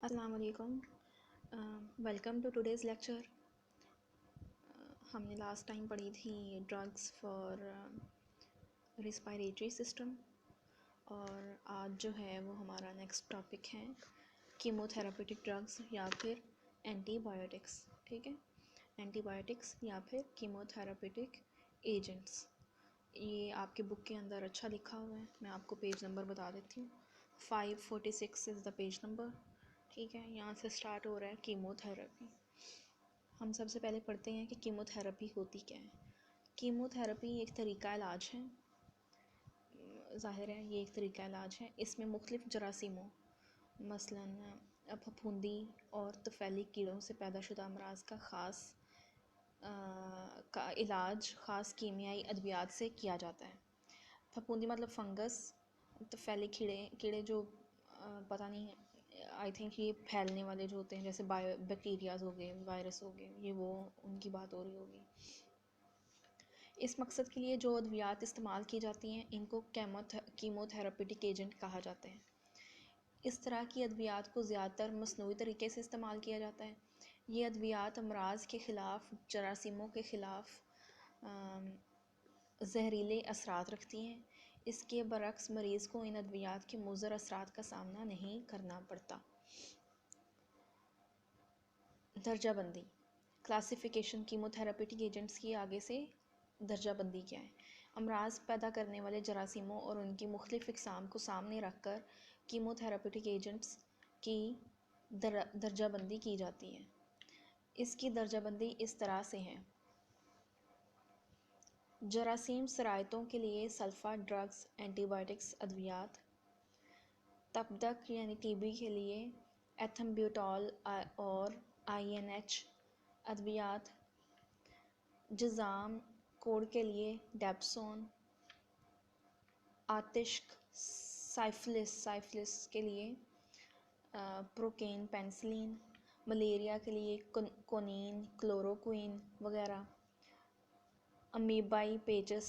अस्सलाम वालेकुम। Welcome to today's lecture. हमने लास्ट टाइम पढ़ी थी ड्रग्स फॉर रिस्पायरेटरी सिस्टम और आज जो है वो हमारा नेक्स्ट टॉपिक है कीमोथेरापेटिक ड्रग्स या फिर एंटीबायोटिक्स। ठीक है, एंटीबायोटिक्स या फिर कीमोथेरापेटिक एजेंट्स। ये आपके बुक के अंदर अच्छा लिखा हुआ है, मैं आपको पेज नंबर बता देती हूँ। 546 इज़ द पेज नंबर। ठीक है, यहाँ से स्टार्ट हो रहा है कीमोथेरेपी। हम सबसे पहले पढ़ते हैं कि कीमोथेरेपी होती क्या है। कीमोथेरेपी एक तरीका इलाज है, ज़ाहिर है ये एक तरीका इलाज है। इसमें मुख्तलिफ़ जरासीमों मसलन फफूंदी और तफैली कीड़ों से पैदाशुदा अमराज का का इलाज ख़ास कीमियाई अद्वियात से किया जाता है। फफूंदी मतलब फंगस, तफैली कीड़े जो पता नहीं, आई थिंक ये फैलने वाले जो होते हैं जैसे बैक्टीरियाज हो गए, वायरस हो गए, ये वो उनकी बात हो रही होगी। इस मकसद के लिए जो अद्वियात इस्तेमाल की जाती हैं इनको कीमोथेरापेटिक एजेंट कहा जाता है। इस तरह की अद्वियात को ज़्यादातर मसनूई तरीके से इस्तेमाल किया जाता है। ये अद्वियात अमराज के ख़िलाफ़, जरासीमों के ख़िलाफ़ जहरीले असरात रखती हैं। इसके बरक्स मरीज़ को इन अद्वियात के मुज़र असरात का सामना नहीं करना पड़ता। दर्जा बंदी, क्लासिफिकेशन। कीमोथेरापेटिक एजेंट्स की आगे से दर्जा बंदी क्या है। अमराज पैदा करने वाले जरासीमों और उनकी मुख्तलिफ़ इक़साम को सामने रख कर कीमोथेरापेटिक एजेंट्स की दर्जा बंदी की जाती है। इसकी दर्जा बंदी इस तरह से है। जरासीम सरायतों के लिए सल्फ़ा ड्रग्स, एंटीबायोटिक्स अद्वियात। तपदक यानी टीबी के लिए एथम्ब्यूटॉल और INH अद्वियात। जज़ाम कोड के लिए डेप्सोन। आतिश साइफिलिस के लिए प्रोकेन पेंसिलिन। मलेरिया के लिए कोनीन, क्लोरोक्विन वगैरह। अमीबाई पेचस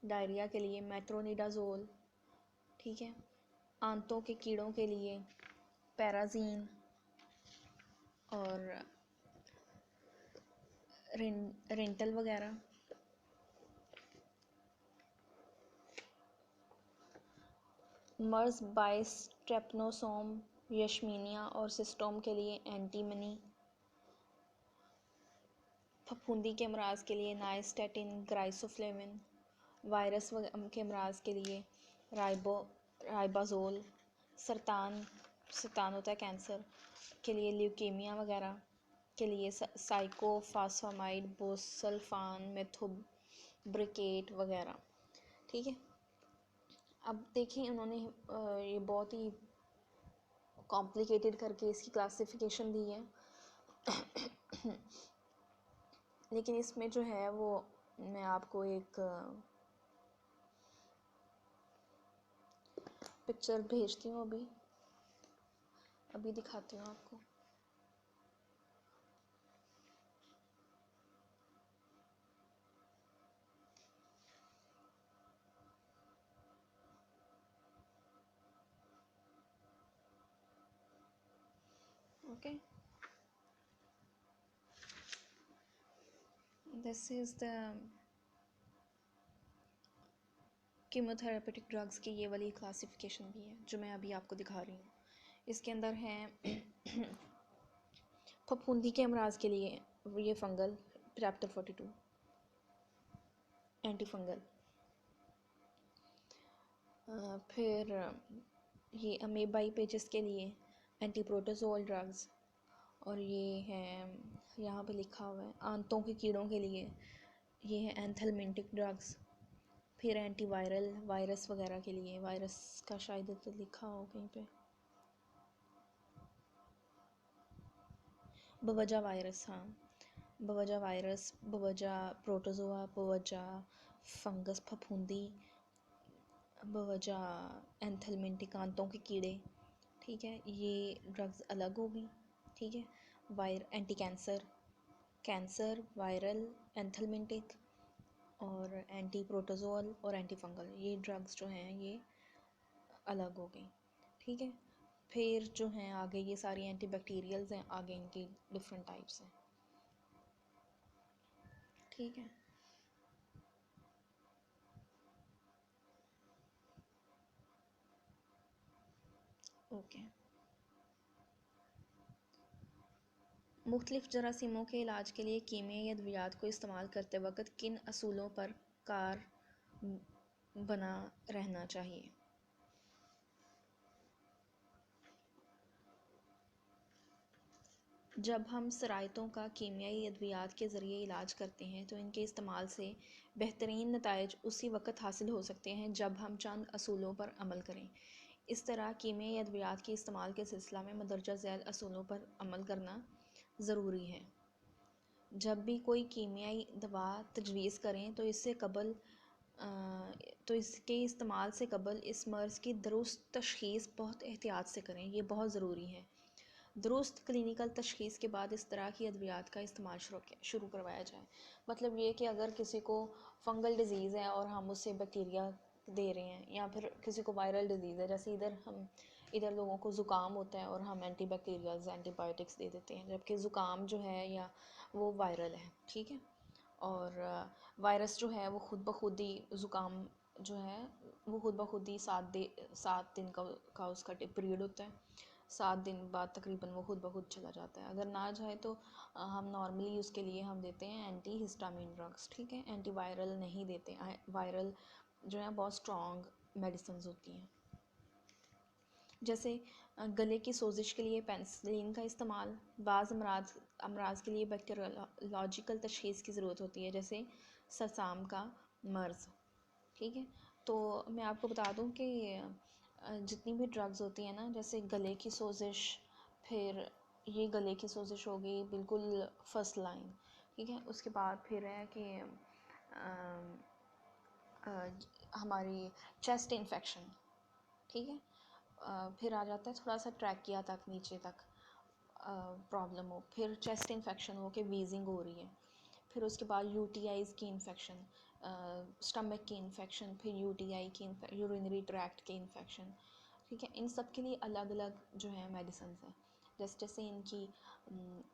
डायरिया के लिए मेट्रोनिडाज़ोल। ठीक है, आंतों के कीड़ों के लिए पैराजीन और रेंटल वगैरह। मर्स बाइस ट्रेपनोसोम यशमीनिया और सिस्टोम के लिए एंटीमनी। फफूंदी के अमराज के लिए नाइस्टेटिन, ग्राइसोफ्लेविन। वायरस के अमराज के लिए राइबाजोल। सरतान होता है कैंसर के लिए ल्यूकेमिया वगैरह के लिए साइकोफास्फामाइड, बोसल्फान, मेथोब्रिकेट वगैरह। ठीक है, अब देखें उन्होंने ये बहुत ही कॉम्प्लिकेटेड करके इसकी क्लासिफिकेशन दी है लेकिन इसमें जो है वो मैं आपको एक पिक्चर भेजती हूँ, अभी दिखाती हूँ आपको। Okay, this is the कीमोथेरापेटिक drugs की ये वाली क्लासिफिकेशन भी है जो मैं अभी आपको दिखा रही हूँ। इसके अंदर है फफूंदी के अमराज के लिए ये फंगल चैप्टर 42 एंटी फंगल। फिर ये अमीबाई पेजेस के लिए एंटी प्रोटोजोल ड्रग्स, और ये है यहाँ पे लिखा हुआ है आंतों के कीड़ों के लिए ये है एंथलमिंटिक ड्रग्स। फिर एंटीवायरल, वायरस वगैरह के लिए, वायरस का शायद तो लिखा हो कहीं पे, बवजा वायरस, हाँ बवजा वायरस, बवजा प्रोटोजोआ, बवजा फंगस फफूंदी, बवजा एंथलमिंटिक आंतों के कीड़े। ठीक है, ये ड्रग्स अलग होगी। ठीक है, एंटी कैंसर, वायरल, एंथलमिंटिक और एंटी प्रोटोजोल और एंटी फंगल, ये ड्रग्स जो हैं ये अलग हो गई। ठीक है, फिर जो हैं आगे ये सारी एंटीबैक्टीरियल्स हैं, आगे इनकी डिफरेंट टाइप्स हैं। ठीक है। ओके। मुख्तलिफ जरासीमों के इलाज के लिए कीमियाई अद्वियात को इस्तेमाल करते वक्त किन असूलों पर कार बना रहना चाहिए? जब हम सरायतों का कीमियाई अद्वियात के ज़रिए इलाज करते हैं तो इनके इस्तेमाल से बेहतरीन नताइज उसी वक्त हासिल हो सकते हैं जब हम चंद असूलों पर अमल करें। इस तरह कीमियाई अद्वियात के इस्तेमाल के सिलसिला में मंदरजा ज़ैल असूलों पर अमल करना ज़रूरी है। जब भी कोई कीमियाई दवा तजवीज़ करें तो इसके इस्तेमाल से कबल इस मर्ज़ की दुरुस्त तशख़ीस बहुत एहतियात से करें, ये बहुत ज़रूरी है। दुरुस्त क्लिनिकल तशख़ीस के बाद इस तरह की अद्वियात का इस्तेमाल शुरू करवाया जाए। मतलब ये कि अगर किसी को फ़ंगल डिज़ीज़ है और हम उसे बैक्टीरिया दे रहे हैं, या फिर किसी को वायरल डिज़ीज़ है, जैसे इधर लोगों को ज़ुकाम होता है और हम एंटीबैक्टीरियल्स एंटीबायोटिक्स दे देते हैं, जबकि ज़ुकाम जो है या वो वायरल है। ठीक है। और वायरस जो है वो खुद ब खुद ही ज़ुकाम जो है वो खुद ब खुद ही 7 दिन का उसका पीरियड होता है। 7 दिन बाद तकरीबन वो खुद ब खुद चला जाता है। अगर ना जाए तो हम नॉर्मली उसके लिए हम देते हैं एंटी हिस्टामिन ड्रग्स। ठीक है। एंटी वायरल नहीं देते। वायरल जो है बहुत स्ट्रॉन्ग मेडिसिन होती हैं। जैसे गले की सोजिश के लिए पेनिसिलिन का इस्तेमाल, बाज़ अमराज के लिए बैक्टीरियोलॉजिकल तशख़ीस की ज़रूरत होती है, जैसे ससाम का मर्ज़। ठीक है। तो मैं आपको बता दूं कि जितनी भी ड्रग्स होती हैं ना, जैसे गले की सोजिश, फिर ये गले की सोजिश हो गई बिल्कुल फर्स्ट लाइन। ठीक है। उसके बाद फिर है कि हमारी चेस्ट इन्फेक्शन। ठीक है। फिर आ जाता है थोड़ा सा ट्रैकिया तक, नीचे तक प्रॉब्लम हो, फिर चेस्ट इन्फेक्शन हो कि वीजिंग हो रही है, फिर उसके बाद यूटीआईज़ की इन्फेक्शन, स्टमक की इन्फेक्शन, फिर यूटीआई की यूरिनरी ट्रैक्ट की इन्फेक्शन। ठीक है। इन सब के लिए अलग अलग जो है मेडिसिन हैं। जैसे जैसे इनकी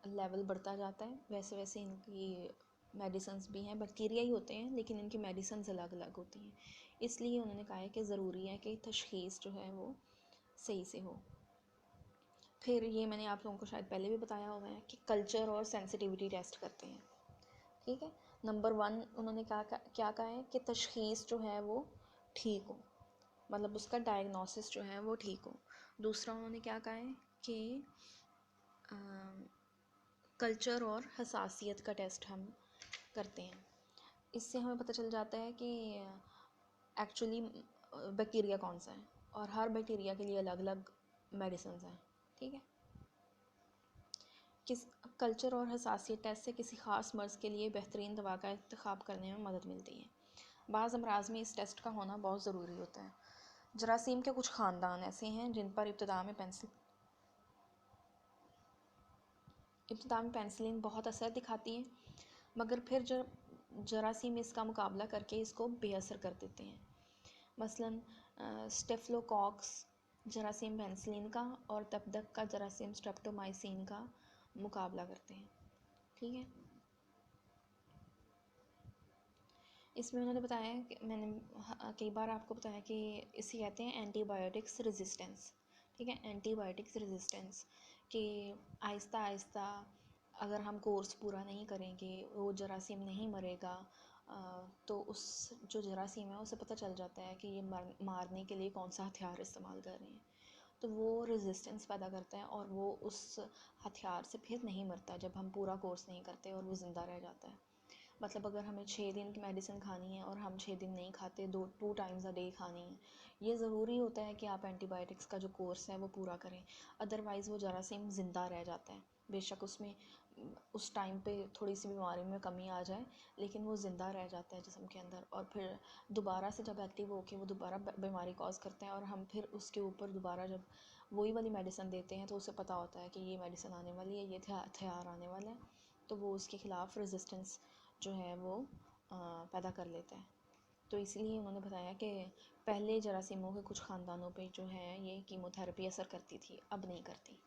लेवल बढ़ता जाता है वैसे वैसे इनकी मेडिसिन भी हैं। बैक्टीरिया ही होते हैं लेकिन इनकी मेडिसिन अलग अलग होती हैं। इसलिए उन्होंने कहा है कि ज़रूरी है कि तशख़ीस जो है वो सही से हो। फिर ये मैंने आप लोगों को शायद पहले भी बताया हुआ है कि कल्चर और सेंसिटिविटी टेस्ट करते हैं। ठीक है। नंबर 1 उन्होंने क्या कहा है कि तशख़ीस जो है वो ठीक हो, मतलब उसका डायग्नोसिस जो है वो ठीक हो। दूसरा उन्होंने क्या कहा है कि कल्चर और हसासियत का टेस्ट हम करते हैं। इससे हमें पता चल जाता है कि एक्चुअली बैक्टीरिया कौन सा है, और हर बैक्टीरिया के लिए अलग अलग मेडिसिन हैं। ठीक है। किस कल्चर और हसासियत टेस्ट से किसी ख़ास मर्ज़ के लिए बेहतरीन दवा का इंतखाब करने में मदद मिलती है। बाज़ अमराज में इस टेस्ट का होना बहुत ज़रूरी होता है। जरासीम के कुछ ख़ानदान ऐसे हैं जिन पर इब्तिदा में पेंसिलिन बहुत असर दिखाती है, मगर फिर जरासीम इसका मुकाबला करके इसको बेअसर कर देते हैं। मसलन स्टेफिलोकॉक्स जरासीम पेंसिलिन का और तपदक का जरासीम स्ट्रेप्टोमाइसिन का मुकाबला करते हैं। ठीक है। इसमें उन्होंने बताया कि मैंने कई बार आपको बताया कि इसे कहते हैं एंटीबायोटिक्स रेजिस्टेंस। ठीक है। एंटीबायोटिक्स रेजिस्टेंस कि आहिस्ता आहिस्ता अगर हम कोर्स पूरा नहीं करेंगे वो जरासीम नहीं मरेगा, तो उस जो जरासीम है उसे पता चल जाता है कि ये मारने के लिए कौन सा हथियार इस्तेमाल कर रहे हैं, तो वो रेजिस्टेंस पैदा करता है और वो उस हथियार से फिर नहीं मरता जब हम पूरा कोर्स नहीं करते, और वो ज़िंदा रह जाता है। मतलब अगर हमें 6 दिन की मेडिसिन खानी है और हम 6 दिन नहीं खाते, 2 टाइम्स अ डे खानी है, ये ज़रूरी होता है कि आप एंटीबायोटिक्स का जो कोर्स है वो पूरा करें। अदरवाइज़ वो जरासीम ज़िंदा रह जाता है, बेशक उसमें उस टाइम पे थोड़ी सी बीमारी में कमी आ जाए, लेकिन वो ज़िंदा रह जाता है जिस्म के अंदर, और फिर दोबारा से जब एक्टिव होके वो दोबारा बीमारी कॉज करते हैं, और हम फिर उसके ऊपर दोबारा जब वही वाली मेडिसिन देते हैं तो उसे पता होता है कि ये मेडिसिन आने वाली है, ये हथियार आने वाला है, तो वो उसके ख़िलाफ़ रेजिस्टेंस जो है वो पैदा कर लेता है। तो इसलिए उन्होंने बताया कि पहले जरासीमों के कुछ ख़ानदानों पे जो है ये कीमोथेरेपी असर करती थी, अब नहीं करती।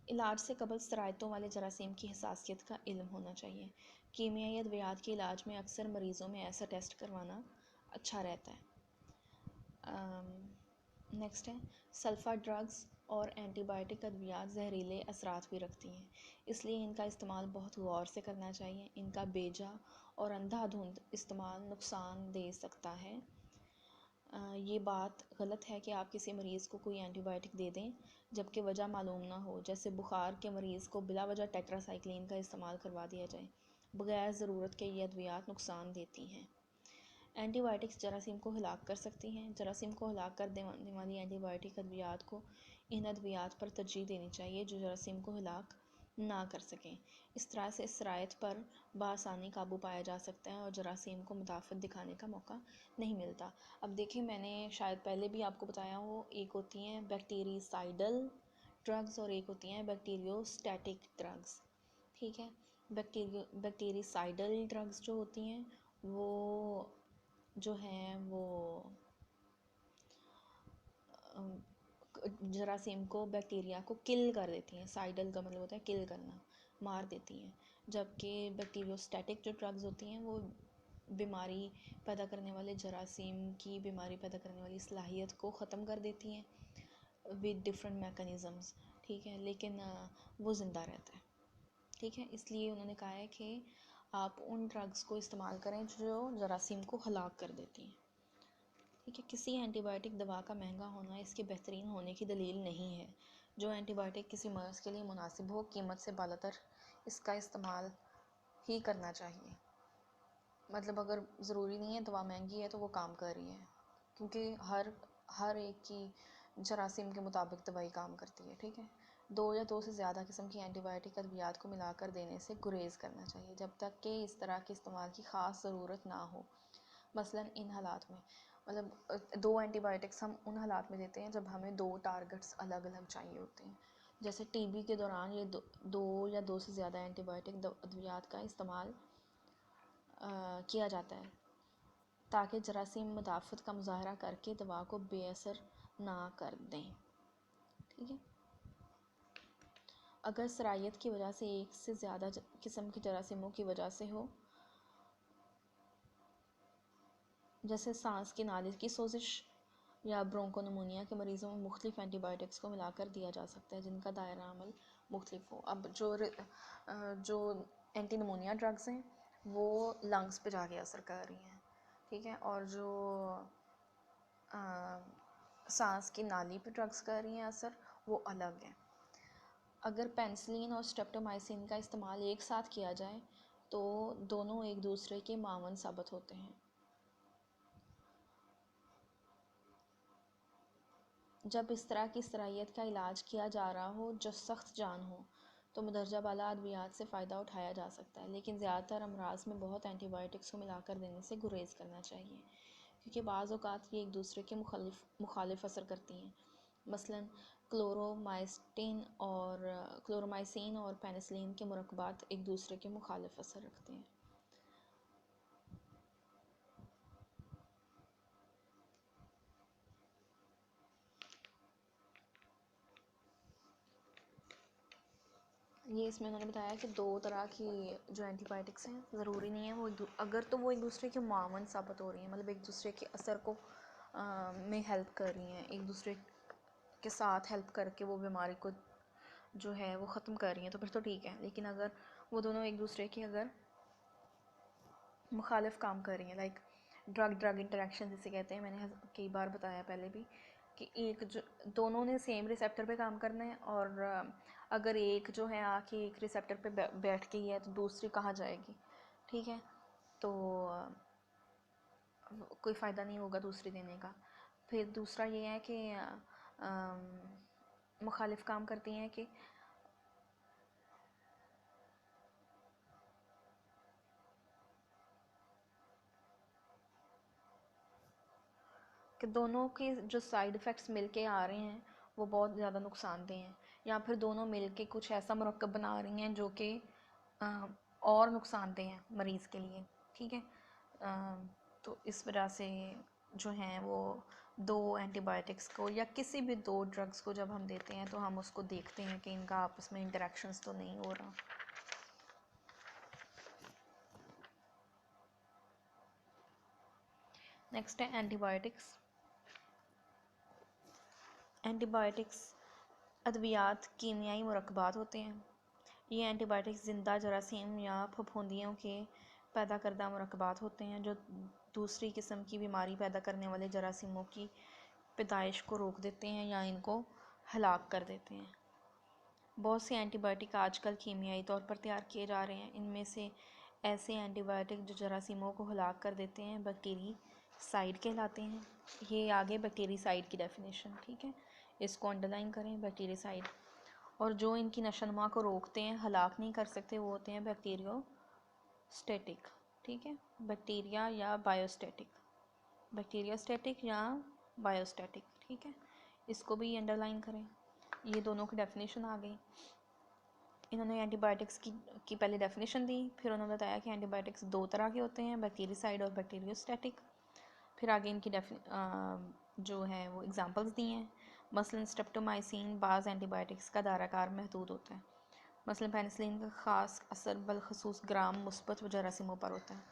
इलाज से कबल सरायतों वाले जरासीम की हसासियत का इल्म होना चाहिए। कीमियाई अद्वियात के इलाज में अक्सर मरीज़ों में ऐसा टेस्ट करवाना अच्छा रहता है। नेक्स्ट है, सल्फ़ा ड्रग्स और एंटीबायोटिक अद्वियात जहरीले असरात भी रखती हैं, इसलिए इनका इस्तेमाल बहुत गौर से करना चाहिए। इनका बेजा और अंधाधुंध इस्तेमाल नुकसान दे सकता है। ये बात गलत है कि आप किसी मरीज़ को कोई एंटीबायोटिक दे दें जबकि वजह मालूम ना हो, जैसे बुखार के मरीज़ को बिला वजह टेट्रासाइक्लिन का इस्तेमाल करवा दिया जाए। बगैर ज़रूरत के ये अद्वियात नुकसान देती हैं। एंटीबायोटिक्स जरासीम को हलाक कर सकती हैं। जरासीम को हलाक कर देने वाली एंटीबायोटिक अद्वियात को इन अद्वियात पर तरजीह देनी चाहिए जो जरासीम को हलाक ना कर सकें। इस तरह से सरायत पर बआसानी काबू पाया जा सकता है और जरासीम को मुदाफ़त दिखाने का मौका नहीं मिलता। अब देखिए, मैंने शायद पहले भी आपको बताया हो, एक होती हैं बैक्टीरिसाइडल ड्रग्स और एक होती हैं बैक्टीरियोस्टैटिक ड्रग्स। ठीक है, बैक्टीरिसाइडल ड्रग्स जो होती हैं वो जो हैं वो जरासीम को, बैक्टीरिया को किल कर देती हैं। साइडल का मतलब होता है किल करना, मार देती हैं। जबकि बैक्टीरियोस्टैटिक जो ड्रग्स होती हैं वो बीमारी पैदा करने वाले जरासीम की बीमारी पैदा करने वाली सलाहियत को ख़त्म कर देती हैं विद डिफरेंट मैकेनिज़म्स। ठीक है, लेकिन वो ज़िंदा रहता है। ठीक है, इसलिए उन्होंने कहा है कि आप उन ड्रग्स को इस्तेमाल करें जो जरासीम को हलाक कर देती हैं। ठीक है, किसी एंटीबायोटिक दवा का महंगा होना इसके बेहतरीन होने की दलील नहीं है। जो एंटीबायोटिक किसी मर्ज़ के लिए मुनासिब हो, कीमत से बालातर इसका इस्तेमाल ही करना चाहिए। मतलब अगर ज़रूरी नहीं है दवा महंगी है तो वो काम कर रही है, क्योंकि हर एक की जरासीम के मुताबिक दवाई काम करती है। ठीक है, 2 या 2 से ज़्यादा किस्म की एंटीबायोटिक अद्वियात को मिलाकर देने से गुरेज़ करना चाहिए जब तक कि इस तरह के इस्तेमाल की ख़ास ज़रूरत ना हो। मसलन इन हालात में, मतलब 2 एंटीबायोटिक्स हम उन हालात में देते हैं जब हमें 2 टारगेट्स अलग अलग चाहिए होते हैं। जैसे टीबी के दौरान ये दो या 2 से ज़्यादा एंटीबायोटिक अद्वियात का इस्तेमाल किया जाता है ताकि जरासीम मुदाफ़त का मुजाहरा करके दवा को बेअसर ना कर दें। ठीक है, अगर सरायत की वजह से एक से ज़्यादा किस्म के जरासीमों की वजह से हो, जैसे सांस की नाली की सोजिश या ब्रोंकोनिमोनिया के मरीज़ों में मुख्तलिफ एंटीबायोटिक्स को मिलाकर दिया जा सकता है जिनका दायरा अमल मुख्तलिफ हो। अब जो एंटीनिमोनिया ड्रग्स हैं वो लंग्स पे जाके असर कर रही हैं। ठीक है, और जो सांस की नाली पे ड्रग्स कर रही हैं असर, वो अलग है। अगर पेनिसिलिन और स्ट्रेप्टोमाइसिन का इस्तेमाल एक साथ किया जाए तो दोनों एक दूसरे के मावन साबित होते हैं। जब इस तरह की सराहियत का इलाज किया जा रहा हो जो सख्त जान हो तो मुदरजा बाला अद्वियात से फ़ायदा उठाया जा सकता है, लेकिन ज़्यादातर अमराज में बहुत एंटीबायोटिक्स को मिलाकर देने से गुरेज़ करना चाहिए, क्योंकि बाज़ औक़ात ये एक दूसरे के मुखालिफ असर करती हैं। मसलन क्लोरोमाइसिन और पेनिसिलिन के मुरक्कबात एक दूसरे के मुखालिफ असर रखते हैं। ये इसमें उन्होंने बताया कि 2 तरह की जो एंटीबायोटिक्स हैं ज़रूरी नहीं है वो अगर तो वो एक दूसरे के मावन साबित हो रही हैं, मतलब एक दूसरे के असर को में हेल्प कर रही हैं, एक दूसरे के साथ हेल्प करके वो बीमारी को जो है वो ख़त्म कर रही हैं, तो फिर तो ठीक है। लेकिन अगर वो दोनों एक दूसरे के अगर मुखालिफ काम कर रही हैं, लाइक ड्रग इंटरेक्शन जिसे कहते हैं, मैंने कई बार बताया पहले भी कि एक जो दोनों ने सेम रिसेप्टर पे काम करना है, और अगर एक जो है आके एक रिसेप्टर पे बैठ गई है तो दूसरी कहाँ जाएगी। ठीक है, तो कोई फ़ायदा नहीं होगा दूसरी देने का। फिर दूसरा ये है कि मुखालिफ काम करती हैं कि दोनों के जो साइड इफ़ेक्ट्स मिल के आ रहे हैं वो बहुत ज़्यादा नुकसानदेह हैं, या फिर दोनों मिल के कुछ ऐसा मरकब बना रही हैं जो कि और नुकसानदेह हैं मरीज़ के लिए। ठीक है, तो इस वजह से जो हैं वो दो एंटीबायोटिक्स को या किसी भी दो ड्रग्स को जब हम देते हैं तो हम उसको देखते हैं कि इनका आपस में इंटरेक्शंस तो नहीं हो रहा। नेक्स्ट है एंटीबायोटिक्स। एंटीबायोटिक्स अद्वियात कीमियाई मुरक्कबात होते हैं। ये एंटीबायोटिक्स ज़िंदा जरासीम या फफूंदियों के पैदा करदा मुरक्कबात होते हैं जो दूसरी किस्म की बीमारी पैदा करने वाले जरासीमों की पैदाइश को रोक देते हैं या इनको हलाक कर देते हैं। बहुत से एंटीबायोटिक आजकल कीमियाई तौर पर तैयार किए जा रहे हैं। इनमें से ऐसे एंटीबायोटिक जो जरासीमों को हलाक कर देते हैं बैक्टीरिसाइड कहलाते हैं। ये आगे बैक्टीरिसाइड की डेफिनेशन, ठीक है, इसको अंडरलाइन करें, बैक्टीरिसाइड। और जो इनकी नशोनुमा को रोकते हैं, हलाक नहीं कर सकते, वो होते हैं बैक्टीरियोस्टेटिक, ठीक है, बैक्टीरिया या बायोस्टेटिक, बैक्टीरियोस्टेटिक या बायोस्टेटिक, ठीक है, इसको भी अंडरलाइन करें। ये दोनों की डेफिनेशन आ गई। इन्होंने एंटीबायोटिक्स की पहले डेफिनेशन दी, फिर उन्होंने बताया कि एंटीबायोटिक्स दो तरह के होते हैं, बैक्टीरिसाइड और बैक्टीरियोस्टेटिक। फिर आगे इनकी जो है वो एग्जांपल्स दिए हैं। मसलन स्ट्रेप्टोमाइसिन बाज़ एंटीबायोटिक्स का दायराकार महदूद होता है। मसलन पेनिसिलिन का ख़ास असर बलखसूस ग्राम मुस्बत व जरासीमों पर होता है।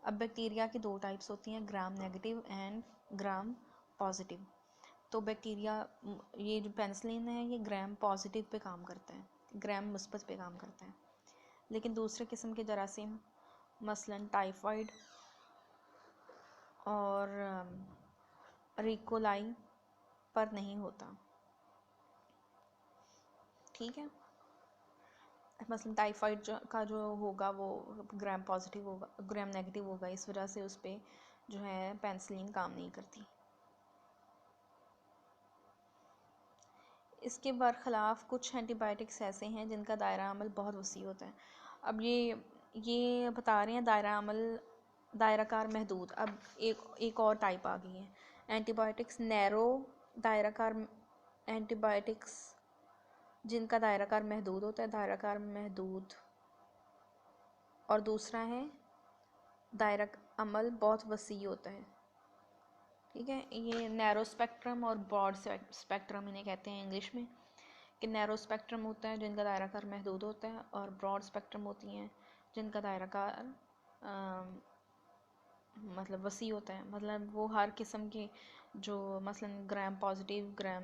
अब बैक्टीरिया की दो टाइप्स होती हैं, gram negative and gram positive. तो बैक्टीरिया, ये जो पेनिसिलिन है ये ग्राम पॉजिटिव पे काम करता है, ग्राम मुस्बत पे काम करता है। लेकिन दूसरे किस्म के जरासीम मसलन टाइफाइड और रिकोलाई पर नहीं होता, ठीक है। मसलन टाइफाइड का जो होगा वो ग्राम पॉजिटिव होगा, ग्राम नेगेटिव होगा, इस वजह से उस पर जो है पेनिसिलिन काम नहीं करती। इसके बरखिलाफ़ कुछ एंटीबायोटिक्स ऐसे हैं जिनका दायरा अमल बहुत वसी होता है। अब ये बता रहे हैं दायरा अमल दायराकार महदूद। अब एक और टाइप आ गई है एंटीबायोटिक्स नैरो दायराकार एंटीबायोटिक्स जिनका दायराकार महदूद होता है, दायराकार महदूद। और दूसरा है दायरा अमल बहुत वसी होता है, ठीक है। ये नैरो स्पेक्ट्रम और ब्रॉड स्पेक्ट्रम इन्हें कहते हैं इंग्लिश में, कि नैरो स्पेक्ट्रम होता है जिनका दायराकार महदूद होता है और ब्रॉड स्पेक्ट्रम होती हैं जिनका दायराकार मतलब वसी होता है। मतलब वो हर किस्म के जो मसलन gram positive, gram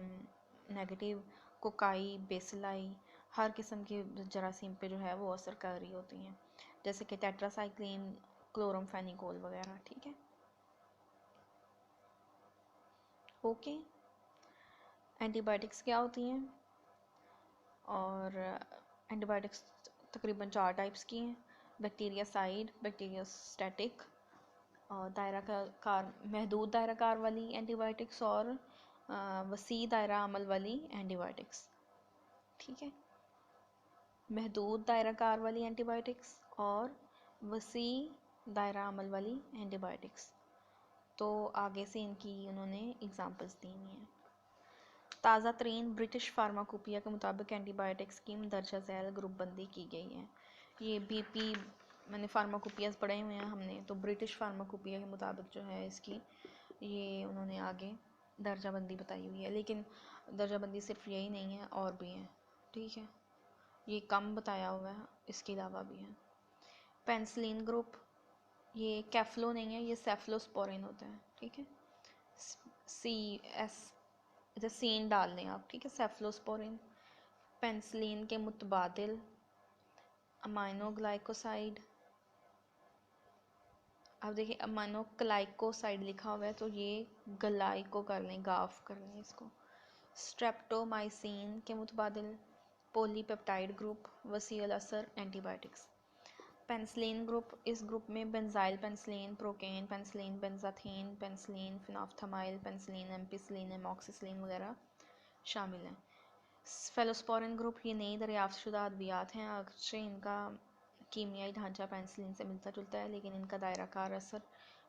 negative, cocci, bacilli, हर किस्म के जरासीम पे जो है वो असर कर रही होती हैं, जैसे कि टेट्रासाइक्लिन, क्लोरमफेनिकोल वगैरह, ठीक है। ओके, एंटीबायोटिक्स क्या होती हैं? और एंटीबायोटिक्स तकरीबन 4 टाइप्स की हैं, बैक्टीरियासाइड, बैक्टीरियोस्टैटिक, दायराकार महदूद दायराकार वाली एंटीबायोटिक्स और वसी दायरा अमल वाली एंटीबायोटिक्स, ठीक है। महदूद दायराकार वाली एंटीबायोटिक्स और वसी दायरा अमल वाली एंटीबायोटिक्स। तो आगे से इनकी उन्होंने एग्जांपल्स दी हुई हैं। ताज़ा तरीन ब्रिटिश फार्माकोपिया के मुताबिक एंटीबायोटिक्स की दर्जा झैल ग्रुप बंदी की गई है। ये बीपी मैंने फार्माकोपियाज पढ़े हुए हैं हमने, तो ब्रिटिश फार्माकोपिया के मुताबिक जो है इसकी ये उन्होंने आगे दर्जा बंदी बताई हुई है। लेकिन दर्जा बंदी सिर्फ यही नहीं है, और भी है, ठीक है, ये कम बताया हुआ है, इसके अलावा भी है। पेनिसिलिन ग्रुप, ये कैफ्लो नहीं है, ये सेफलोस्पोरिन होता है, ठीक है, CS इधर सीन डाल लें आप, ठीक है। सेफलोस्पोरिन पेनिसिलिन के मुतबादिल अमाइनोग्लाइकोसाइड। अब देखिए अमाइनोग्लाइकोसाइड लिखा हुआ है तो ये ग्लाइको कर लें, गाफ कर लें इसको। स्ट्रेप्टोमाइसिन के मुतबादिल पॉलीपेप्टाइड ग्रुप वसील असर एंटीबायोटिक्स। पेनिसिलिन ग्रुप, इस ग्रुप में benzyl penicillin, procaine penicillin, benzathine penicillin, phenoxymethyl penicillin, ampicillin, amoxicillin वगैरह शामिल हैं। फेलोस्पोरिन ग्रुप, ये नई दरियाफ्तशुदा अद्वियात हैं, अगरचे इनका कीमियाई ढांचा पेनिसिलिन से मिलता जुलता है, लेकिन इनका दायराकार असर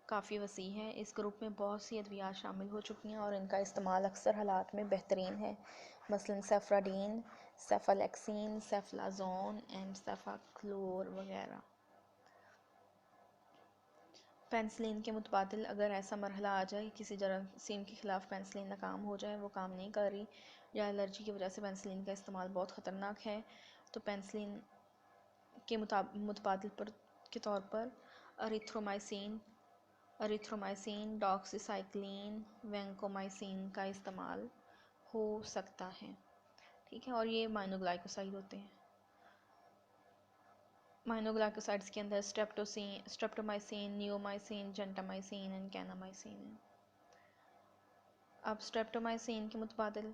काफ़ी वसी है। इस ग्रुप में बहुत सी अद्वियात शामिल हो चुकी हैं और इनका इस्तेमाल अक्सर हालात में बेहतरीन है, मसलन सेफ्राडीन, सेफालेक्सिन, सेफलाजोन एंड सेफाक्लोर वगैरह। पेंसिलिन के मुतबादिल अगर ऐसा मरहला आ जाए किसी जरासीम के ख़िलाफ़ पेंसिलिन नाकाम हो जाए, वो काम नहीं कर रही या एलर्जी की वजह से पेंसिलिन का इस्तेमाल बहुत ख़तरनाक है, तो पेंसिलिन के मुतबादिल पर के तौर पर अरिथ्रोमाइसिन, डॉक्सीसाइक्लिन, वैंकोमाइसिन का इस्तेमाल हो सकता है। ठीक है, और ये माइनोग्लाइकोसाइड होते हैं। माइनोग्लाइकोसाइड्स के अंदर streptomycin, neomycin, gentamicin and kanamycin है। अब स्ट्रेप्टोमाइसिन के मुतबादिल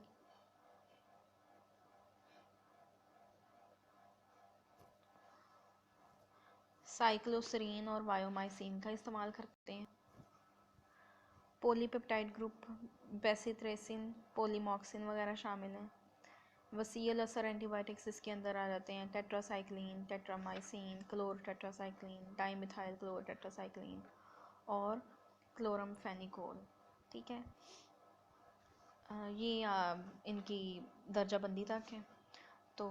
साइक्लोसरीन और वायोमाइसिन का इस्तेमाल करते हैं। पॉलीपेप्टाइड ग्रुप बेसिथ्रेसिन, पॉलीमॉक्सिन वगैरह शामिल हैं। वसील असर एंटीबायोटिक्स इसके अंदर आ जाते हैं टेट्रासाइक्लिन, टेट्रामाइसिन, क्लोर टेट्रासाइक्लिन, डाइमिथाइल क्लोर टेट्रासाइक्लिन और क्लोरमफेनिकोल। ठीक है, ये इनकी दर्जाबंदी तक है। तो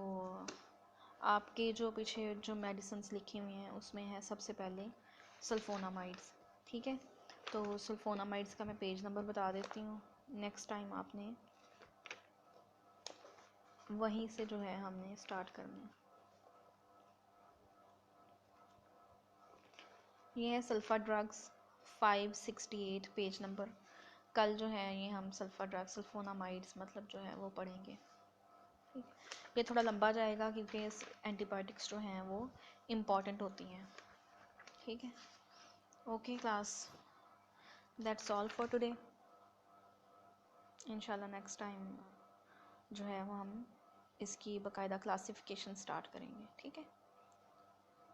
आपके जो पीछे जो मेडिसिन्स लिखी हुई हैं उसमें है सबसे पहले सल्फोनामाइड्स। ठीक है, तो सल्फोनामाइड्स का मैं पेज नंबर बता देती हूँ। नेक्स्ट टाइम आपने वहीं से जो है हमने स्टार्ट करना है। ये है सल्फ़ा ड्रग्स 568 पेज नंबर। कल जो है ये हम सल्फ़ा ड्रग्स सल्फोनामाइड्स मतलब जो है वो पढ़ेंगे। ये थोड़ा लंबा जाएगा क्योंकि एंटीबायोटिक्स जो हैं वो इम्पॉर्टेंट होती हैं। ठीक है, okay class, that's all for today. इंशाल्लाह नेक्स्ट टाइम जो है वो हम इसकी बाकायदा क्लासिफिकेशन स्टार्ट करेंगे। ठीक है।